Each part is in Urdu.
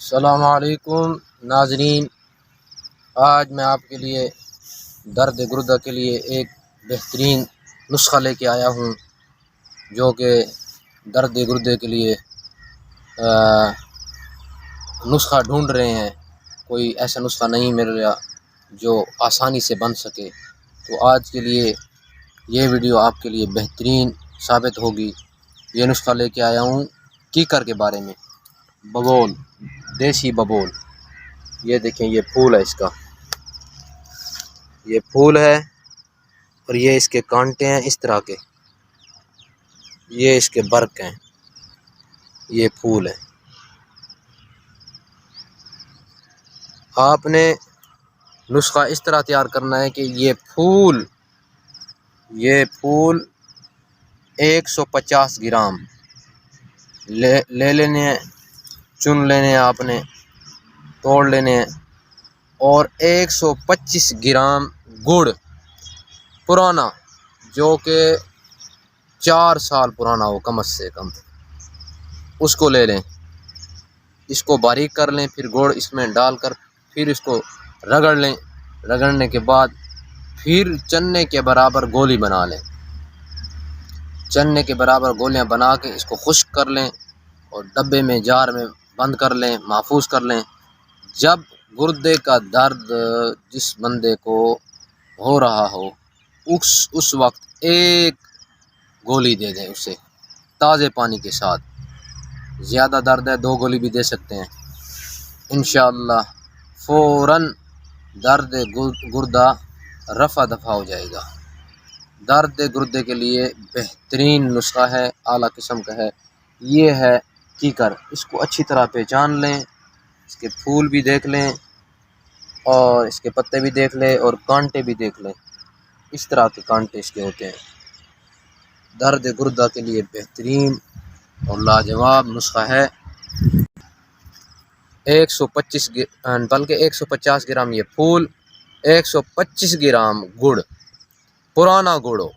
السلام علیکم ناظرین، آج میں آپ کے لیے درد گردہ کے لیے ایک بہترین نسخہ لے کے آیا ہوں، جو کہ درد گردے کے لیے نسخہ ڈھونڈ رہے ہیں۔ کوئی ایسا نسخہ نہیں مل رہا جو آسانی سے بن سکے، تو آج کے لیے یہ ویڈیو آپ کے لیے بہترین ثابت ہوگی۔ یہ نسخہ لے کے آیا ہوں کیکر کے بارے میں، ببول، دیسی ببول۔ یہ دیکھیں، یہ پھول ہے، اس کا یہ پھول ہے، اور یہ اس کے کانٹے ہیں اس طرح کے، یہ اس کے برق ہیں، یہ پھول ہے۔ آپ نے نسخہ اس طرح تیار کرنا ہے کہ یہ پھول 150 گرام لے لینے ہیں، چن لینے ہیں، آپ نے توڑ لینے ہیں، اور 125 گرام گڑ پرانا، جو کہ 4 سال پرانا ہو کم سے کم، اس کو لے لیں۔ اس کو باریک کر لیں، پھر گڑ اس میں ڈال کر پھر اس کو رگڑ لیں۔ رگڑنے کے بعد پھر چنے کے برابر گولی بنا لیں۔ چنے کے برابر گولیاں بنا کے اس کو خشک کر لیں، اور ڈبے میں، جار میں بند کر لیں، محفوظ کر لیں۔ جب گردے کا درد جس بندے کو ہو رہا ہو، اس وقت ایک گولی دے دیں اسے، تازے پانی کے ساتھ۔ زیادہ درد ہے 2 گولی بھی دے سکتے ہیں، انشاءاللہ فوراً درد گردہ رفع دفع ہو جائے گا۔ درد گردے کے لیے بہترین نسخہ ہے، اعلیٰ قسم کا ہے، یہ ہے کیکر۔ اس کو اچھی طرح پہچان لیں، اس کے پھول بھی دیکھ لیں، اور اس کے پتے بھی دیکھ لیں، اور کانٹے بھی دیکھ لیں، اس طرح کے کانٹے اس کے ہوتے ہیں۔ درد گردہ کے لیے بہترین اور لاجواب نسخہ ہے۔ 150 گرام یہ پھول، 125 گرام گڑ، پرانا گڑ ہو۔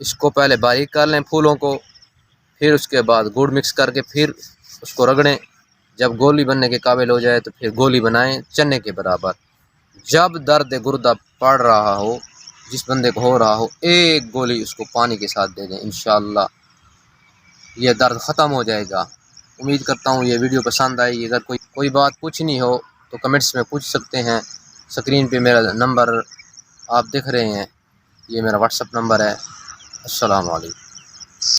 اس کو پہلے باریک کر لیں پھولوں کو، پھر اس کے بعد گڑ مکس کر کے پھر اس کو رگڑیں۔ جب گولی بننے کے قابل ہو جائے تو پھر گولی بنائیں چنے کے برابر۔ جب درد گردہ پڑ رہا ہو، جس بندے کو ہو رہا ہو، ایک گولی اس کو پانی کے ساتھ دے دیں، انشاءاللہ یہ درد ختم ہو جائے گا۔ امید کرتا ہوں یہ ویڈیو پسند آئی۔ اگر کوئی بات پوچھنی ہو تو کمنٹس میں پوچھ سکتے ہیں۔ اسکرین پہ میرا نمبر آپ دیکھ رہے ہیں، یہ میرا واٹس ایپ نمبر ہے۔ السلام علیکم۔